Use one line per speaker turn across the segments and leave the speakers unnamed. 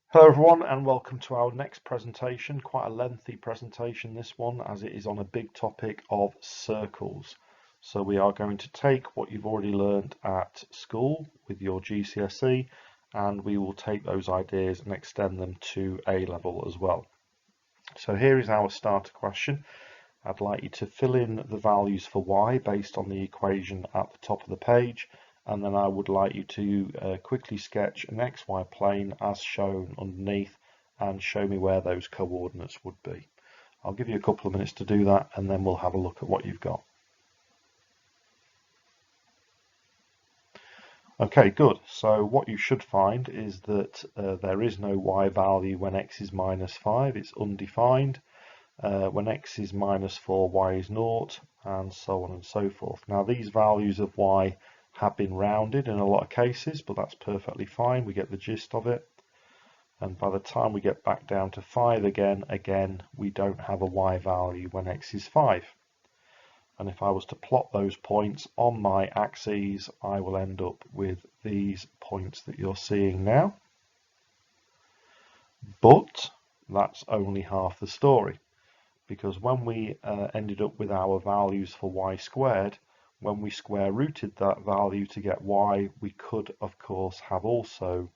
Hello everyone and welcome to our next presentation, quite a lengthy presentation this one as it is on a big topic of circles. So we are going to take what you've already learned at school with your GCSE and we will take those ideas and extend them to A level as well. So here is our starter question. I'd like you to fill in the values for y based on the equation at the top of the page, and then I would like you to quickly sketch an xy plane as shown underneath and show me where those coordinates would be. I'll give you a couple of minutes to do that and then we'll have a look at what you've got. Okay, good. So what you should find is that there is no y value when x is -5, it's undefined. When x is -4, y is 0, and so on and so forth. Now these values of y have been rounded in a lot of cases, but that's perfectly fine. We get the gist of it. And by the time we get back down to 5 again, we don't have a y value when x is 5. And if I was to plot those points on my axes, I will end up with these points that you're seeing now. But that's only half the story, because when we ended up with our values for y squared, when we square rooted that value to get y, we could of course have also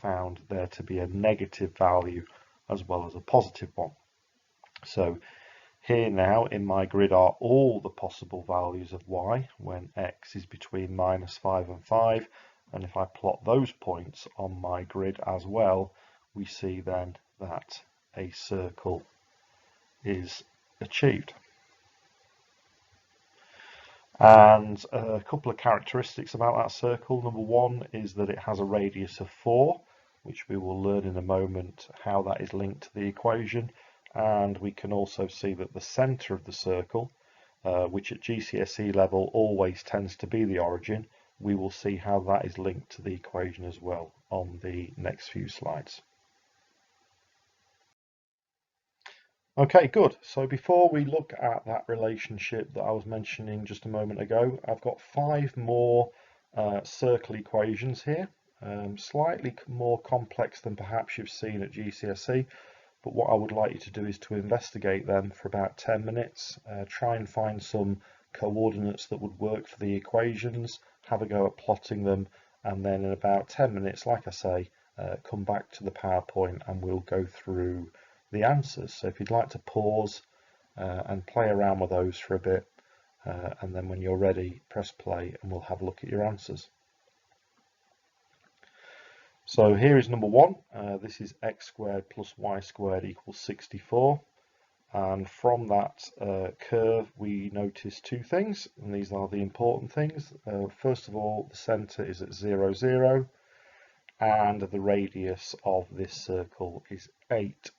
found there to be a negative value as well as a positive one. So here now in my grid are all the possible values of y when x is between -5 and 5, and if I plot those points on my grid as well, we see then that a circle is achieved. And a couple of characteristics about that circle. Number one is that it has a radius of 4, which we will learn in a moment how that is linked to the equation. And we can also see that the centre of the circle, which at GCSE level always tends to be the origin, we will see how that is linked to the equation as well on the next few slides. Okay, good. So before we look at that relationship that I was mentioning just a moment ago, I've got 5 more circle equations here, slightly more complex than perhaps you've seen at GCSE, but what I would like you to do is to investigate them for about 10 minutes, try and find some coordinates that would work for the equations, have a go at plotting them, and then in about 10 minutes, like I say, come back to the PowerPoint and we'll go through the answers. So if you'd like to pause and play around with those for a bit, and then when you're ready, press play and we'll have a look at your answers. So here is number one. This is x squared plus y squared equals 64. And from that curve, we notice two things, and these are the important things. First of all, the center is at 0, 0, and the radius of this circle is 8.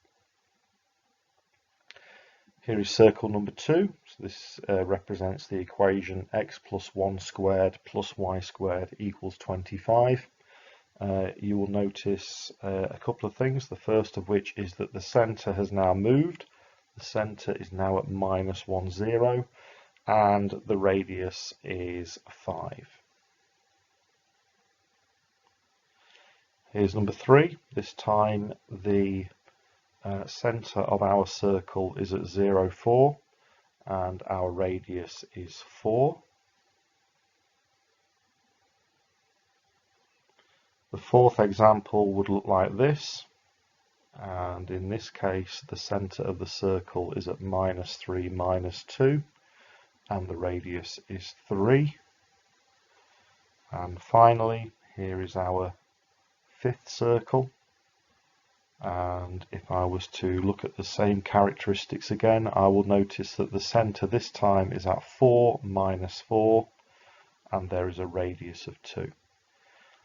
Here is circle number 2. So this represents the equation x plus 1 squared plus y squared equals 25. You will notice a couple of things. The first of which is that the center has now moved. The center is now at -1, 0, and the radius is 5. Here's number 3. This time the center of our circle is at 0, 4, and our radius is 4. The fourth example would look like this, and in this case the center of the circle is at -3, -2, and the radius is 3. And finally, here is our fifth circle, and if I was to look at the same characteristics again, I will notice that the center this time is at 4, -4, and there is a radius of 2.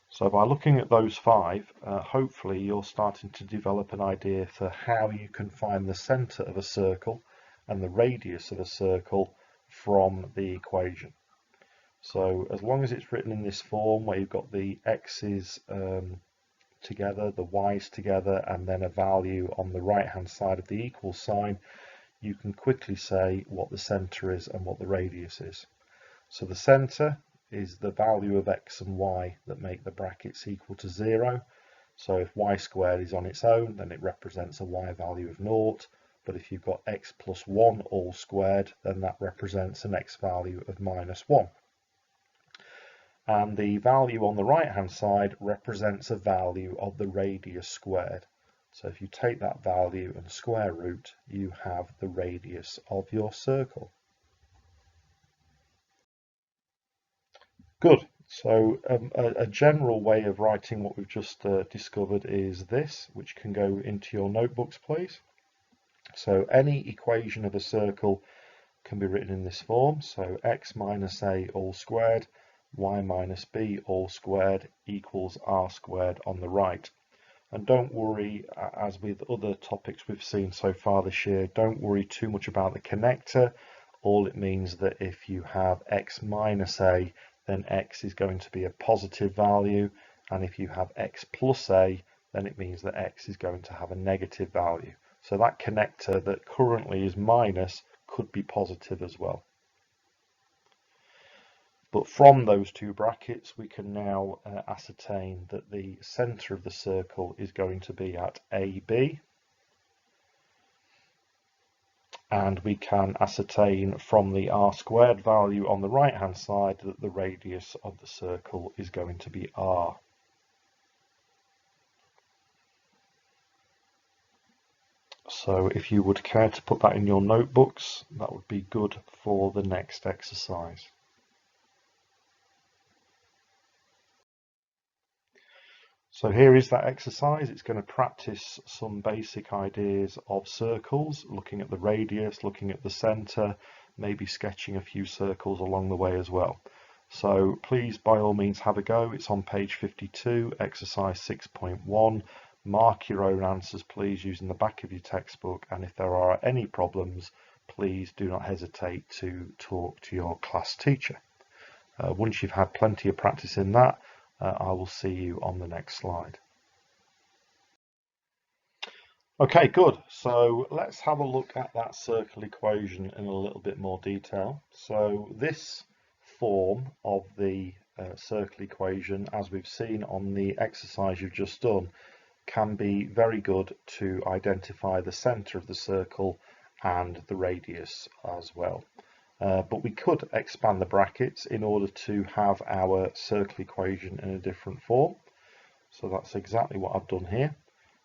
So by looking at those 5, hopefully you're starting to develop an idea for how you can find the center of a circle and the radius of a circle from the equation. So as long as it's written in this form where you've got the x's together, the y's together, and then a value on the right hand side of the equal sign, you can quickly say what the center is and what the radius is. So the center is the value of x and y that make the brackets equal to 0. So if y squared is on its own, then it represents a y value of 0. But if you've got x plus 1 all squared, then that represents an x value of minus 1. And the value on the right hand side represents a value of the radius squared. So if you take that value and square root, you have the radius of your circle. Good. So a general way of writing what we've just discovered is this, which can go into your notebooks, please. So any equation of a circle can be written in this form. So x minus a all squared, y minus b all squared equals r squared on the right. And don't worry, as with other topics we've seen so far this year, don't worry too much about the connector. All it means that if you have x minus a, then x is going to be a positive value. And if you have x plus a, then it means that x is going to have a negative value. So that connector that currently is minus could be positive as well. But from those two brackets, we can now ascertain that the centre of the circle is going to be at AB. And we can ascertain from the r squared value on the right hand side that the radius of the circle is going to be r. So if you would care to put that in your notebooks, that would be good for the next exercise. So here is that exercise. It's going to practice some basic ideas of circles, looking at the radius, looking at the centre, maybe sketching a few circles along the way as well. So please, by all means, have a go. It's on page 52, exercise 6.1. Mark your own answers, please, using the back of your textbook. And if there are any problems, please do not hesitate to talk to your class teacher. Once you've had plenty of practice in that, I will see you on the next slide. Okay, good. So let's have a look at that circle equation in a little bit more detail. So this form of the circle equation, as we've seen on the exercise you've just done, can be very good to identify the center of the circle and the radius as well. But we could expand the brackets in order to have our circle equation in a different form. So that's exactly what I've done here.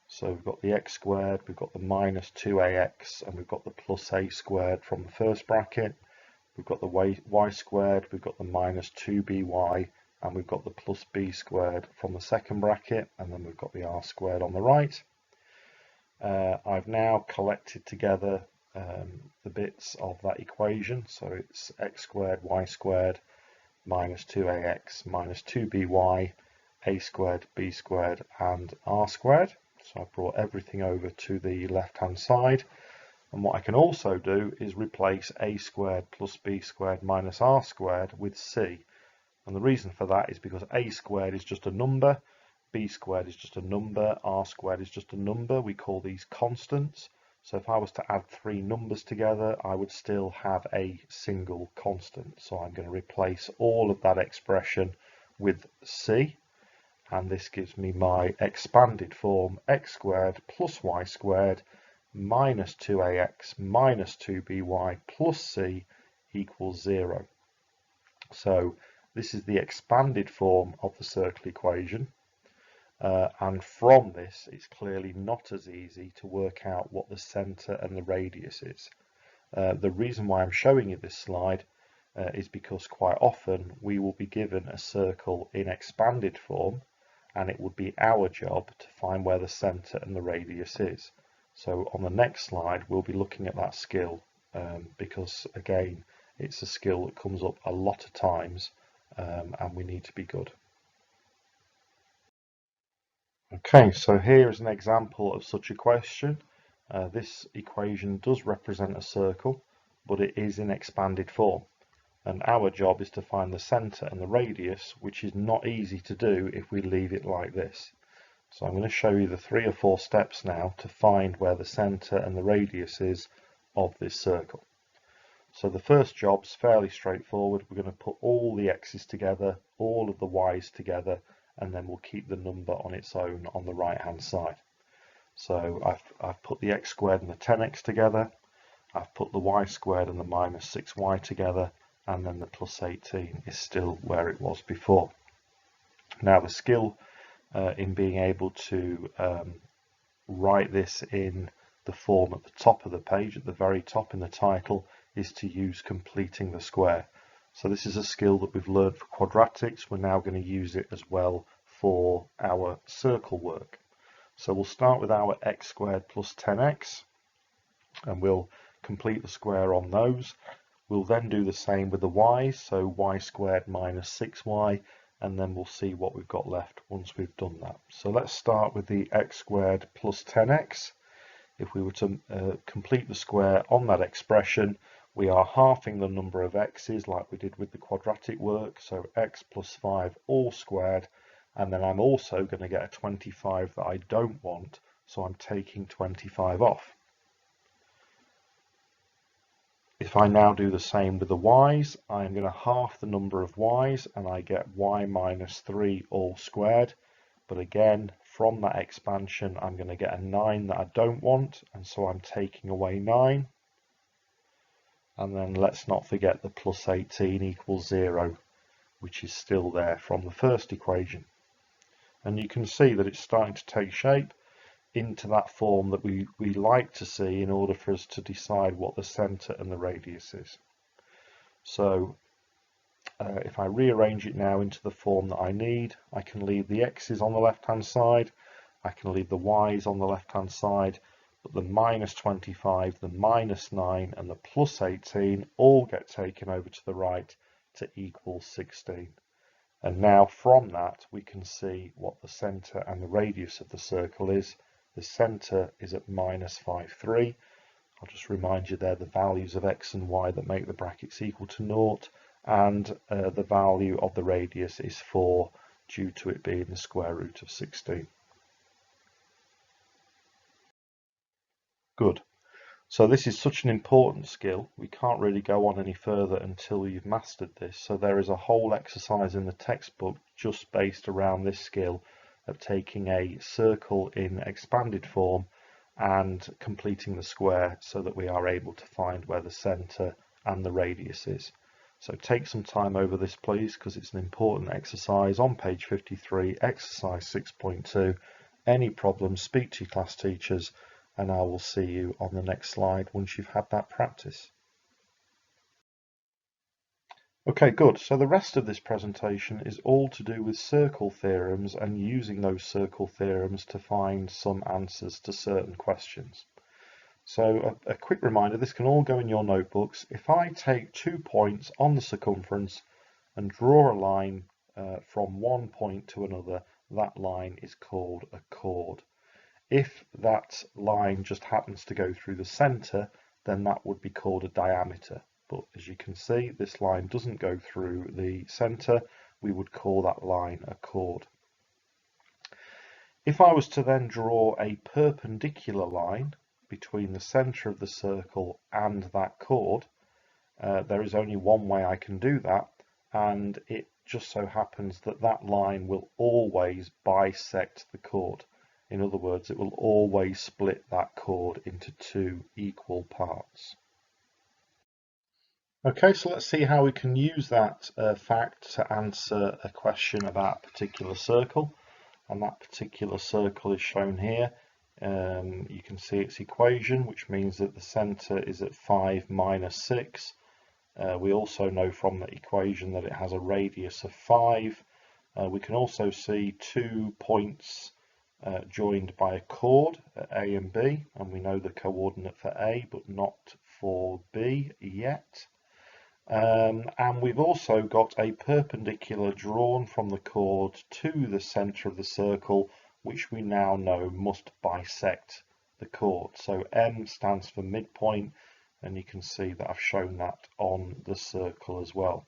So we've got the x squared, we've got the minus 2ax, and we've got the plus a squared from the first bracket. We've got the y squared, we've got the minus 2by, and we've got the plus b squared from the second bracket, and then we've got the r squared on the right. I've now collected together the bits of that equation. So it's x squared, y squared, minus 2ax, minus 2by, a squared, b squared, and r squared. So I've brought everything over to the left hand side. And what I can also do is replace a squared plus b squared minus r squared with c. And the reason for that is because a squared is just a number, b squared is just a number, r squared is just a number. We call these constants. So if I was to add three numbers together, I would still have a single constant. So I'm going to replace all of that expression with c. And this gives me my expanded form, x squared plus y squared minus 2ax minus 2by plus c equals 0. So this is the expanded form of the circle equation. And from this, it's clearly not as easy to work out what the centre and the radius is. The reason why I'm showing you this slide is because quite often we will be given a circle in expanded form, and it would be our job to find where the centre and the radius is. So on the next slide, we'll be looking at that skill because, again, it's a skill that comes up a lot of times and we need to be good. Okay, so here is an example of such a question. This equation does represent a circle, but it is in expanded form. And our job is to find the centre and the radius, which is not easy to do if we leave it like this. So I'm going to show you the 3 or 4 steps now to find where the centre and the radius is of this circle. So the first job's fairly straightforward. We're going to put all the x's together, all of the y's together, and then we'll keep the number on its own on the right hand side. So I've put the x squared and the 10x together, I've put the y squared and the minus 6y together, and then the plus 18 is still where it was before. Now the skill in being able to write this in the form at the top of the page, at the very top in the title, is to use completing the square. So this is a skill that we've learned for quadratics. We're now going to use it as well for our circle work. So we'll start with our x squared plus 10x, and we'll complete the square on those. We'll then do the same with the y's, so y squared minus 6y, and then we'll see what we've got left once we've done that. So let's start with the x squared plus 10x. If we were to complete the square on that expression, we are halving the number of x's like we did with the quadratic work, so x plus 5 all squared, and then I'm also going to get a 25 that I don't want, so I'm taking 25 off. If I now do the same with the y's, I'm going to half the number of y's and I get y minus 3 all squared. But again, from that expansion, I'm going to get a 9 that I don't want, and so I'm taking away 9. And then let's not forget the plus 18 equals 0, which is still there from the first equation. And you can see that it's starting to take shape into that form that we like to see in order for us to decide what the centre and the radius is. So if I rearrange it now into the form that I need, I can leave the x's on the left hand side, I can leave the y's on the left hand side, but the minus 25, the minus 9 and the plus 18 all get taken over to the right to equal 16. And now from that we can see what the centre and the radius of the circle is. The centre is at minus 5, 3. I'll just remind you there the values of x and y that make the brackets equal to 0, and the value of the radius is 4 due to it being the square root of 16. Good. So this is such an important skill, we can't really go on any further until you've mastered this. So there is a whole exercise in the textbook just based around this skill of taking a circle in expanded form and completing the square so that we are able to find where the centre and the radius is. So take some time over this please, because it's an important exercise on page 53, exercise 6.2. Any problems, speak to your class teachers, and I will see you on the next slide once you've had that practice. Okay, good. So the rest of this presentation is all to do with circle theorems and using those circle theorems to find some answers to certain questions. So a quick reminder, this can all go in your notebooks. If I take 2 points on the circumference and draw a line from one point to another, that line is called a chord. If that line just happens to go through the centre, then that would be called a diameter. But as you can see, this line doesn't go through the centre. We would call that line a chord. If I was to then draw a perpendicular line between the centre of the circle and that chord, there is only one way I can do that, and it just so happens that that line will always bisect the chord. In other words, it will always split that chord into 2 equal parts. Okay, so let's see how we can use that fact to answer a question about a particular circle. And that particular circle is shown here. You can see its equation, which means that the centre is at 5 minus 6. We also know from the equation that it has a radius of 5. We can also see 2 points joined by a chord at A and B, and we know the coordinate for A but not for B yet. And we've also got a perpendicular drawn from the chord to the centre of the circle, which we now know must bisect the chord. So M stands for midpoint, and you can see that I've shown that on the circle as well.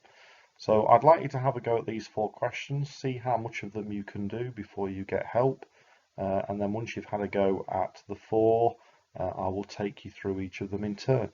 So I'd like you to have a go at these 4 questions, see how much of them you can do before you get help, and then once you've had a go at the 4, I will take you through each of them in turn.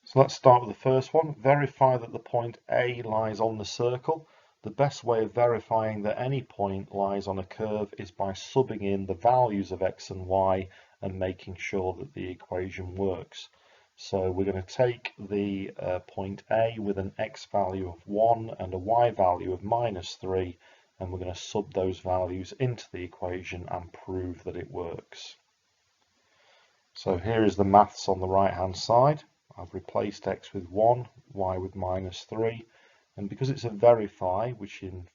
So let's start with the first one. Verify that the point A lies on the circle. The best way of verifying that any point lies on a curve is by subbing in the values of x and y and making sure that the equation works. So we're going to take the point A with an x value of 1 and a y value of -3, and we're going to sub those values into the equation and prove that it works. So here is the maths on the right hand side. I've replaced x with 1, y with -3, and because it's a verify, which in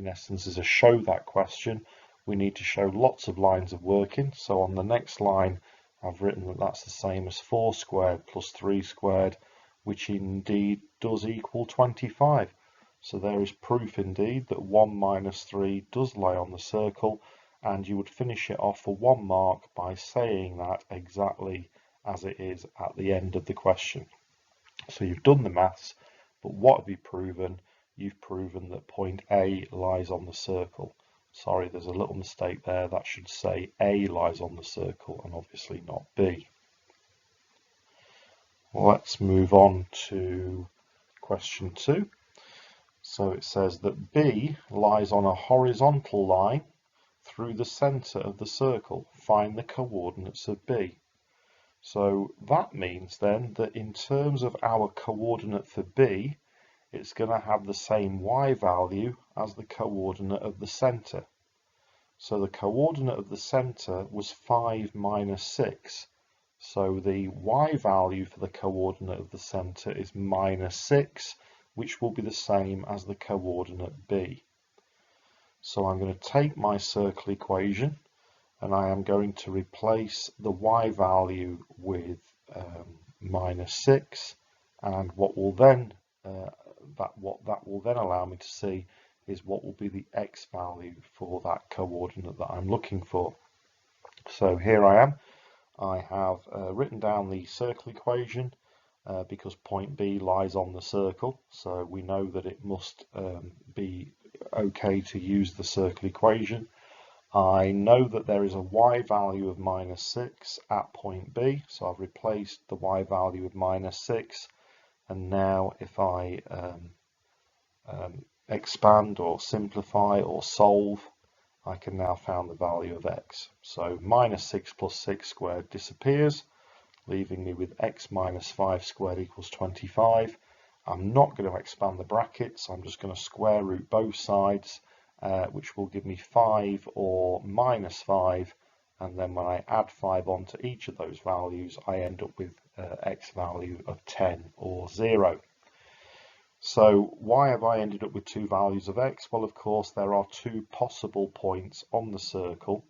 essence is a show that question, we need to show lots of lines of working. So on the next line I've written that that's the same as 4 squared plus 3 squared, which indeed does equal 25. So there is proof indeed that 1 minus 3 does lie on the circle, and you would finish it off for 1 mark by saying that exactly as it is at the end of the question. So you've done the maths, but what have you proven? You've proven that point A lies on the circle. Sorry, there's a little mistake there. That should say A lies on the circle and obviously not B. Let's move on to question 2. So it says that B lies on a horizontal line through the centre of the circle. Find the coordinates of B. So that means then that in terms of our coordinate for B, it's going to have the same y value as the coordinate of the centre. So the coordinate of the centre was 5 minus 6. So the y value for the coordinate of the centre is -6, which will be the same as the coordinate B. So I'm going to take my circle equation and I am going to replace the y value with -6, and what will then that will then allow me to see is what will be the x value for that coordinate that I'm looking for. So here I am. I have written down the circle equation because point B lies on the circle, so we know that it must be okay to use the circle equation. I know that there is a y value of -6 at point B, so I've replaced the y value with -6, and now if I expand or simplify or solve, I can now find the value of x. So -6 plus 6 squared disappears, leaving me with x minus 5 squared equals 25. I'm not going to expand the brackets, I'm just going to square root both sides, which will give me 5 or -5, and then when I add 5 onto each of those values, I end up with x value of 10 or 0. So why have I ended up with two values of x? Well, of course, there are two possible points on the circle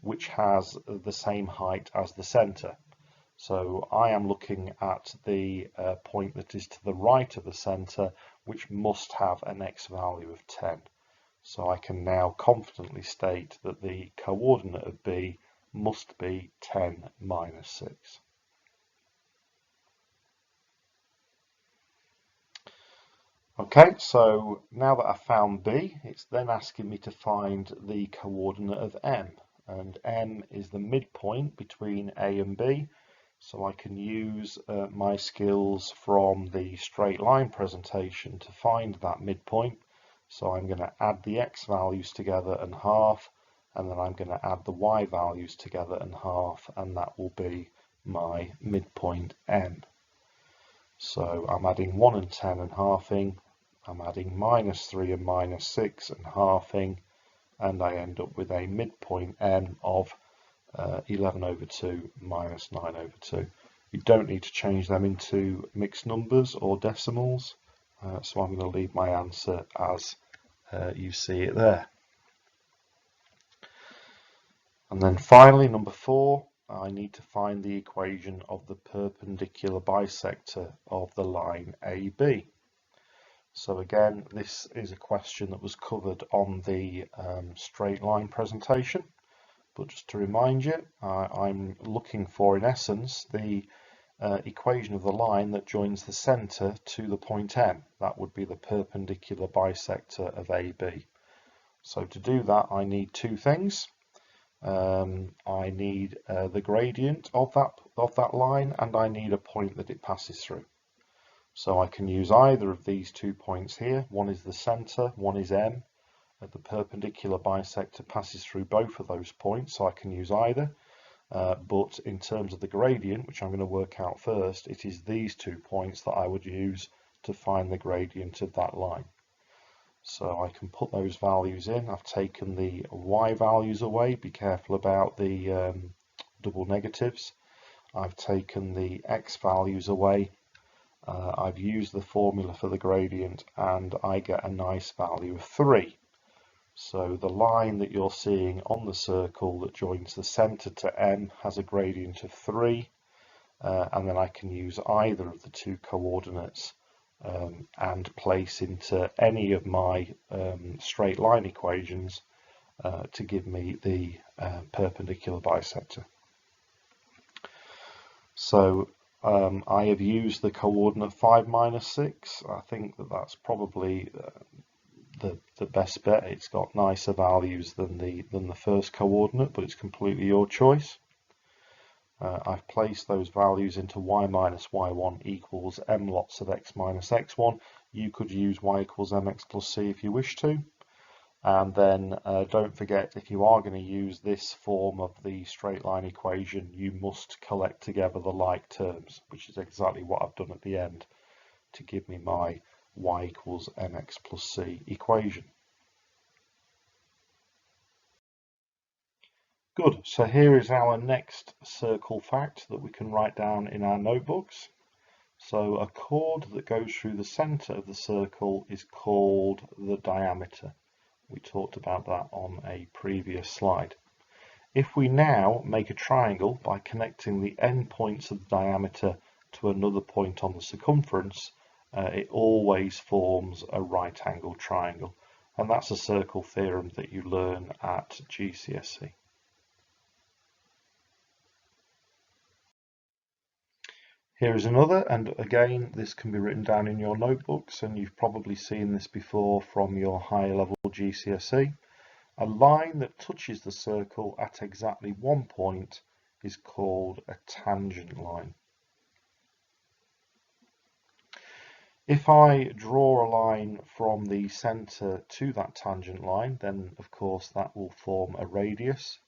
which has the same height as the centre. So I am looking at the point that is to the right of the centre, which must have an x value of 10. So I can now confidently state that the coordinate of B must be 10 minus 6. Okay, so now that I've found B, it's then asking me to find the coordinate of M, and M is the midpoint between A and B, so I can use my skills from the straight line presentation to find that midpoint. So I'm going to add the x values together and half, and then I'm going to add the y values together and half, and that will be my midpoint M. So I'm adding 1 and 10 and halving, I'm adding -3 and -6 and halving, and I end up with a midpoint M of 11 over 2 minus 9 over 2. You don't need to change them into mixed numbers or decimals, so I'm going to leave my answer as you see it there. And then finally, number 4, I need to find the equation of the perpendicular bisector of the line AB. So again, this is a question that was covered on the straight line presentation, but just to remind you, I'm looking for, in essence, the equation of the line that joins the centre to the point M. That would be the perpendicular bisector of AB. So to do that, I need two things. I need the gradient of that line, and I need a point that it passes through. So I can use either of these 2 points here. One is the centre, one is M. The perpendicular bisector passes through both of those points, so I can use either. But in terms of the gradient, which I'm going to work out first, it is these 2 points that I would use to find the gradient of that line. So I can put those values in. I've taken the y values away. Be careful about the double negatives. I've taken the x values away. I've used the formula for the gradient, and I get a nice value of 3. So the line that you're seeing on the circle that joins the centre to M has a gradient of 3, and then I can use either of the 2 coordinates and place into any of my straight line equations to give me the perpendicular bisector. So I have used the coordinate 5 minus 6. I think that that's probably the best bet. It's got nicer values than the first coordinate, but it's completely your choice. I've placed those values into y minus y1 equals m lots of x minus x1. You could use y equals mx plus c if you wish to. And then don't forget, if you are going to use this form of the straight line equation, you must collect together the like terms, which is exactly what I've done at the end to give me my y equals mx plus c equation. Good, so here is our next circle fact that we can write down in our notebooks. So a chord that goes through the centre of the circle is called the diameter. We talked about that on a previous slide. If we now make a triangle by connecting the end points of the diameter to another point on the circumference, it always forms a right angle triangle. And that's a circle theorem that you learn at GCSE. Here is another, and again, this can be written down in your notebooks, and you've probably seen this before from your higher level GCSE. A line that touches the circle at exactly one point is called a tangent line. If I draw a line from the centre to that tangent line, then of course that will form a radius,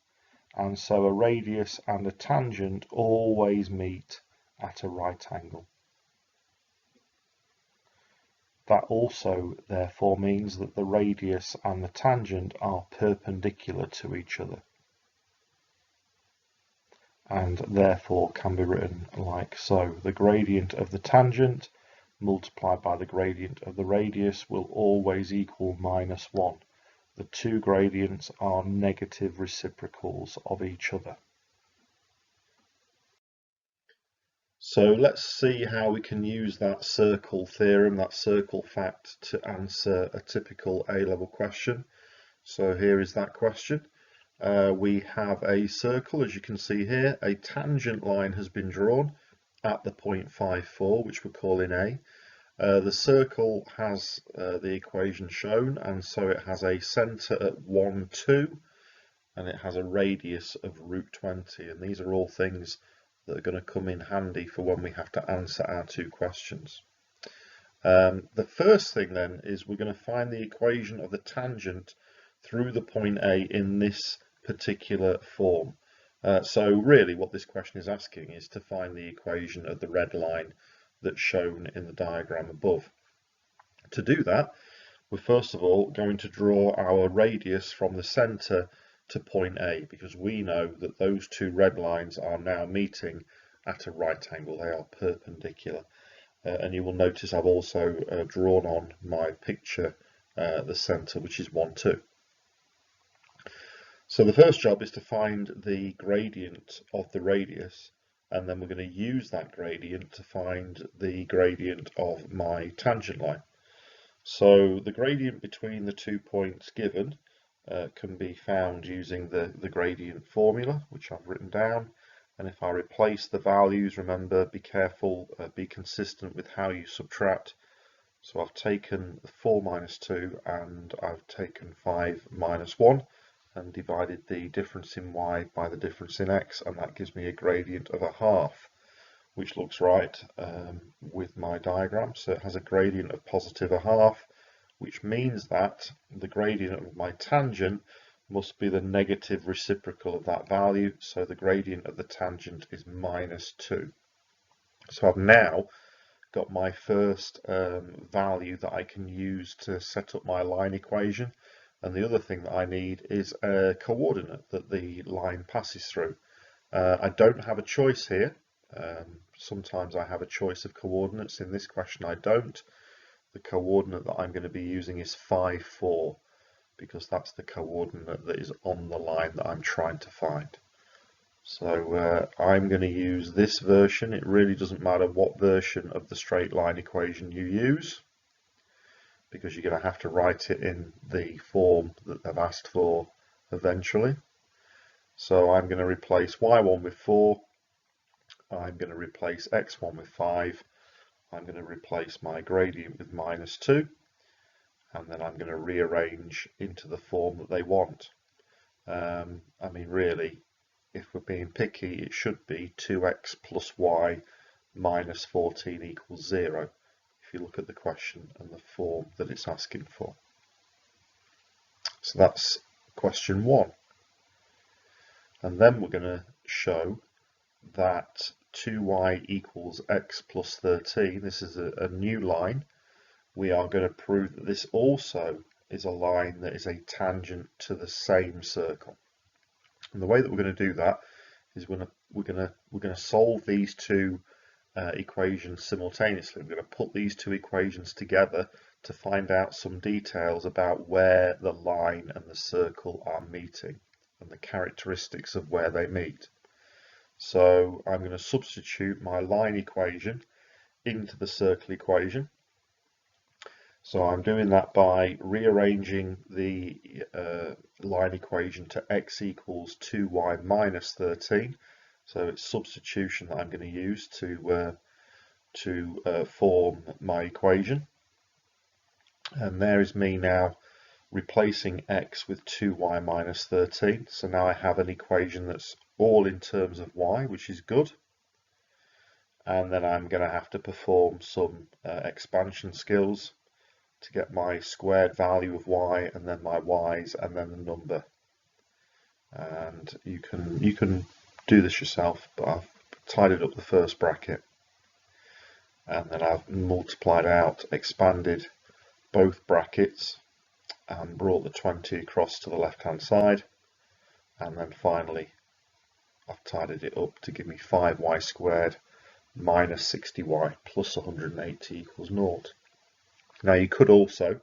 and so a radius and a tangent always meet at a right angle. That also therefore means that the radius and the tangent are perpendicular to each other, and therefore can be written like so. The gradient of the tangent multiplied by the gradient of the radius will always equal -1. The two gradients are negative reciprocals of each other. So let's see how we can use that circle theorem, that circle fact, to answer a typical A-level question. So here is that question. We have a circle, as you can see here. A tangent line has been drawn at the point 5,4, which we're calling A. The circle has the equation shown, and so it has a centre at 1, 2, and it has a radius of √20, and these are all things that are going to come in handy for when we have to answer our two questions. The first thing then is we're going to find the equation of the tangent through the point A in this particular form. So really what this question is asking is to find the equation of the red line that's shown in the diagram above. To do that, we're first of all going to draw our radius from the centre to point A, because we know that those two red lines are now meeting at a right angle. They are perpendicular. And you will notice I've also drawn on my picture the centre, which is 1, 2. So the first job is to find the gradient of the radius, and then we're going to use that gradient to find the gradient of my tangent line. So the gradient between the 2 points given can be found using the gradient formula, which I've written down. And if I replace the values, remember, be careful, be consistent with how you subtract. So I've taken 4 minus 2 and I've taken 5 minus 1 and divided the difference in y by the difference in x, and that gives me a gradient of 1/2. which looks right with my diagram. So it has a gradient of positive a half, which means that the gradient of my tangent must be the negative reciprocal of that value. So the gradient of the tangent is -2. So I've now got my first value that I can use to set up my line equation. And the other thing that I need is a coordinate that the line passes through. I don't have a choice here. Sometimes I have a choice of coordinates. In this question I don't. The coordinate that I'm going to be using is 5, 4, because that's the coordinate that is on the line that I'm trying to find. So I'm going to use this version. It really doesn't matter what version of the straight line equation you use, because you're going to have to write it in the form that they've asked for eventually. So I'm going to replace y1 with 4. I'm going to replace x1 with 5. I'm going to replace my gradient with -2, and then I'm going to rearrange into the form that they want. I mean, really, if we're being picky, it should be 2x plus y minus 14 equals 0, if you look at the question and the form that it's asking for. So that's question 1. And then we're going to show that 2y equals x plus 13. This is a new line. We are going to prove that this also is a line that is a tangent to the same circle. And the way that we're going to do that is we're going to solve these two equations simultaneously. We're going to put these two equations together to find out some details about where the line and the circle are meeting and the characteristics of where they meet. So I'm going to substitute my line equation into the circle equation. So I'm doing that by rearranging the line equation to x equals 2y minus 13. So it's substitution that I'm going to use to form my equation. And there is me now replacing x with 2y minus 13. So now I have an equation that's all in terms of y, which is good. And then I'm going to have to perform some expansion skills to get my squared value of y, and then my y's, and then the number. And you can do this yourself, but I've tidied up the first bracket, and then I've multiplied out, expanded both brackets, and brought the 20 across to the left hand side, and then finally I've tidied it up to give me 5y squared minus 60y plus 180 equals 0. Now you could also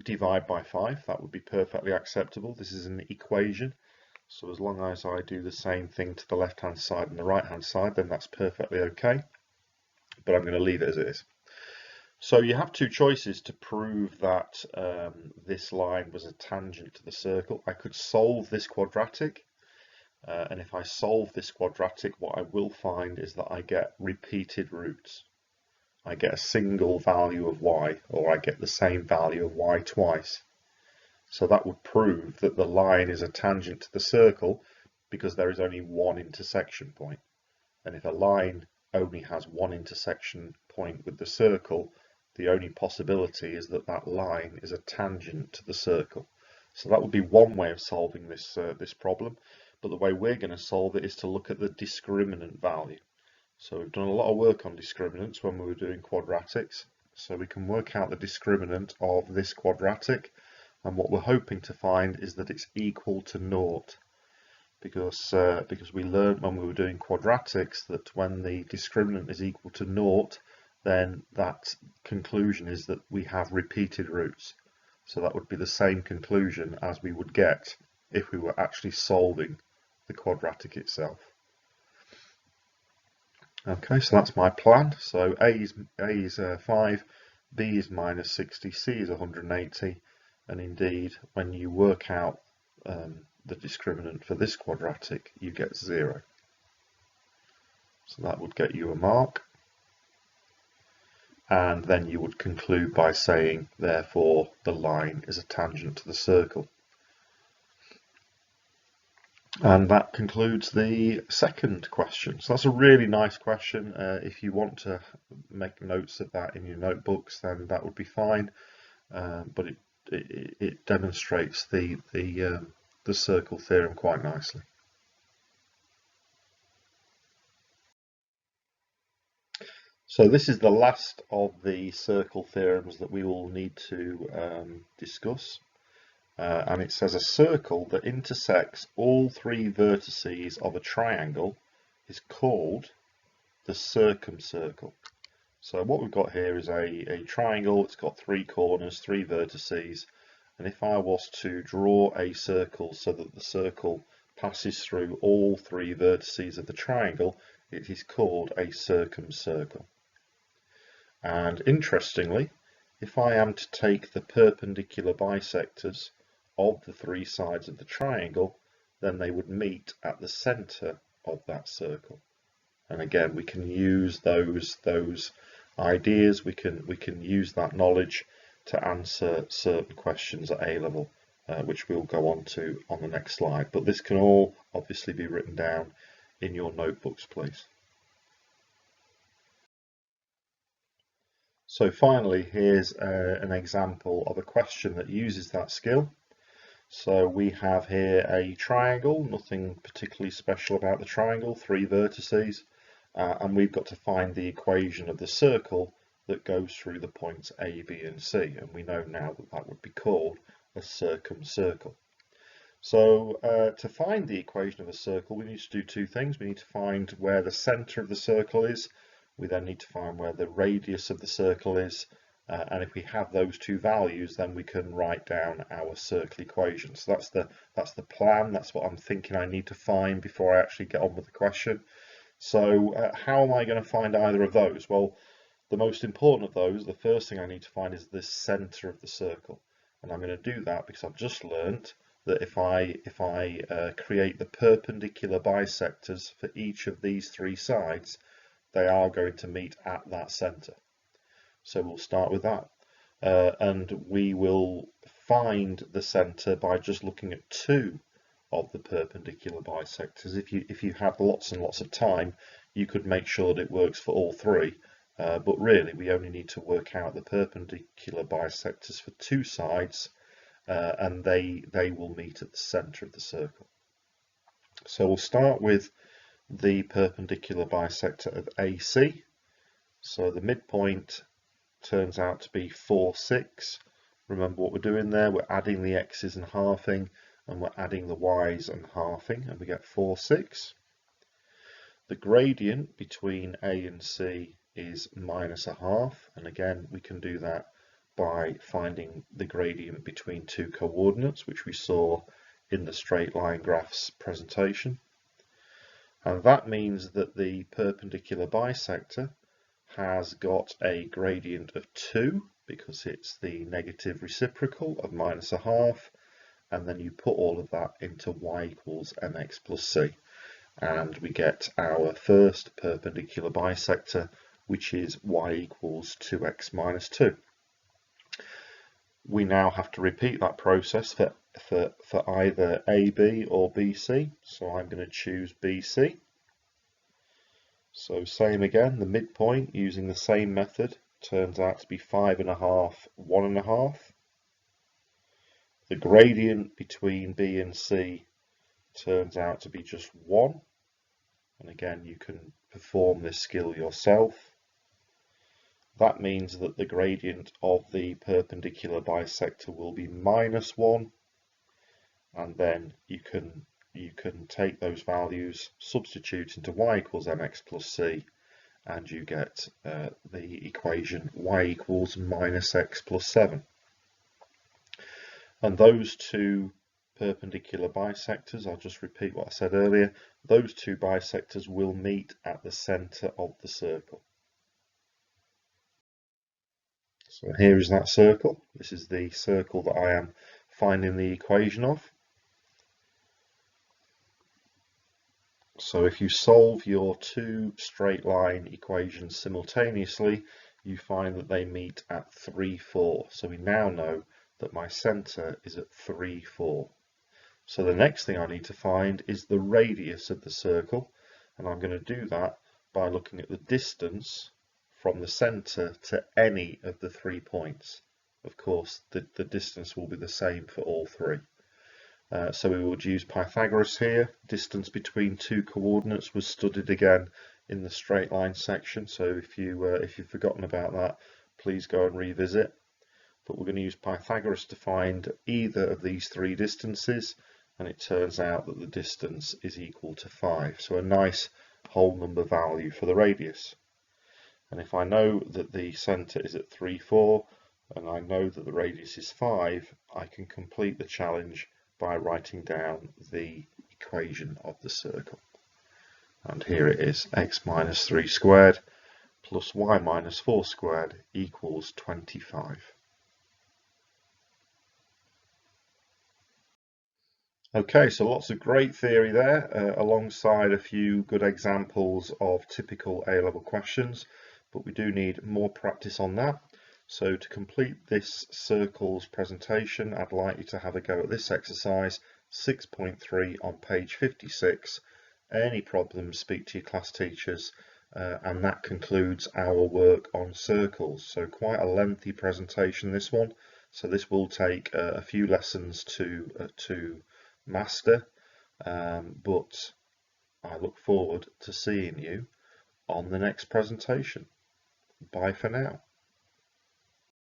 divide by 5. That would be perfectly acceptable. This is an equation, so as long as I do the same thing to the left hand side and the right hand side, then that's perfectly okay, but I'm going to leave it as it is. So you have two choices to prove that this line was a tangent to the circle. I could solve this quadratic, and if I solve this quadratic, what I will find is that I get repeated roots. I get a single value of y, or I get the same value of y twice. So that would prove that the line is a tangent to the circle because there is only one intersection point. And if a line only has one intersection point with the circle, the only possibility is that that line is a tangent to the circle. So that would be one way of solving this problem. But the way we're going to solve it is to look at the discriminant value. So we've done a lot of work on discriminants when we were doing quadratics. So we can work out the discriminant of this quadratic. And what we're hoping to find is that it's equal to 0. Because we learned when we were doing quadratics that when the discriminant is equal to 0, then that conclusion is that we have repeated roots. So that would be the same conclusion as we would get if we were actually solving the quadratic itself. Okay, so that's my plan. So A is 5, B is minus 60, C is 180, and indeed when you work out the discriminant for this quadratic, you get 0. So that would get you a mark. And then you would conclude by saying, therefore, the line is a tangent to the circle. And that concludes the second question. So that's a really nice question. If you want to make notes of that in your notebooks, then that would be fine. But it demonstrates the circle theorem quite nicely. So this is the last of the circle theorems that we will need to discuss. And it says a circle that intersects all three vertices of a triangle is called the Circum Circle. So what we've got here is a triangle. It's got three corners, three vertices. And if I was to draw a circle so that the circle passes through all three vertices of the triangle, it is called a Circum Circle. And interestingly, if I am to take the perpendicular bisectors of the three sides of the triangle, then they would meet at the center of that circle. And again, we can use those ideas, we can use that knowledge to answer certain questions at A level, which we'll go on to on the next slide. But this can all obviously be written down in your notebooks, please. So finally, here's an example of a question that uses that skill. So we have here a triangle, nothing particularly special about the triangle, three vertices, and we've got to find the equation of the circle that goes through the points A, B and C, and we know now that that would be called a circum circle. So to find the equation of a circle, we need to do two things. We need to find where the center of the circle is. We then need to find where the radius of the circle is, and if we have those two values, then we can write down our circle equation. So that's the plan. That's what I'm thinking I need to find before I actually get on with the question. So how am I going to find either of those? Well, the most important of those, the first thing I need to find is the center of the circle, and I'm going to do that because I've just learned that if I create the perpendicular bisectors for each of these three sides, they are going to meet at that center. So we'll start with that. And we will find the center by just looking at two of the perpendicular bisectors. If you have lots and lots of time, you could make sure that it works for all three. But really, we only need to work out the perpendicular bisectors for two sides, and they will meet at the center of the circle. So we'll start with the perpendicular bisector of AC. So the midpoint turns out to be 4, 6. Remember what we're doing there, we're adding the x's and halving, and we're adding the y's and halving, and we get 4, 6. The gradient between A and C is -1/2, and again we can do that by finding the gradient between two coordinates, which we saw in the straight line graphs presentation. And that means that the perpendicular bisector has got a gradient of 2 because it's the negative reciprocal of -1/2, and then you put all of that into y equals mx plus c, and we get our first perpendicular bisector, which is y equals 2x minus 2. We now have to repeat that process for either AB or BC, so I'm going to choose BC. So same again, the midpoint using the same method turns out to be 5.5, 1.5. The gradient between B and C turns out to be just 1. And again, you can perform this skill yourself. That means that the gradient of the perpendicular bisector will be -1. And then you can take those values, substitute into y equals mx plus c, and you get the equation y equals -x plus 7. And those two perpendicular bisectors, I'll just repeat what I said earlier, those two bisectors will meet at the center of the circle. So here is that circle. This is the circle that I am finding the equation of. So if you solve your two straight line equations simultaneously, you find that they meet at 3, 4. So we now know that my center is at 3, 4. So the next thing I need to find is the radius of the circle, and I'm going to do that by looking at the distance from the centre to any of the 3 points. Of course, the distance will be the same for all three. So we would use Pythagoras here. Distance between two coordinates was studied again in the straight line section, so if you've forgotten about that, please go and revisit. But we're going to use Pythagoras to find either of these three distances, and it turns out that the distance is equal to 5. So a nice whole number value for the radius. And if I know that the centre is at 3, 4, and I know that the radius is 5, I can complete the challenge by writing down the equation of the circle. And here it is, x minus 3 squared plus y minus 4 squared equals 25. Okay, so lots of great theory there, alongside a few good examples of typical A-level questions, but we do need more practice on that. So to complete this circles presentation, I'd like you to have a go at this exercise, 6.3 on page 56. Any problems, speak to your class teachers, and that concludes our work on circles. So quite a lengthy presentation, this one. So this will take a few lessons to master, but I look forward to seeing you on the next presentation. Bye for now.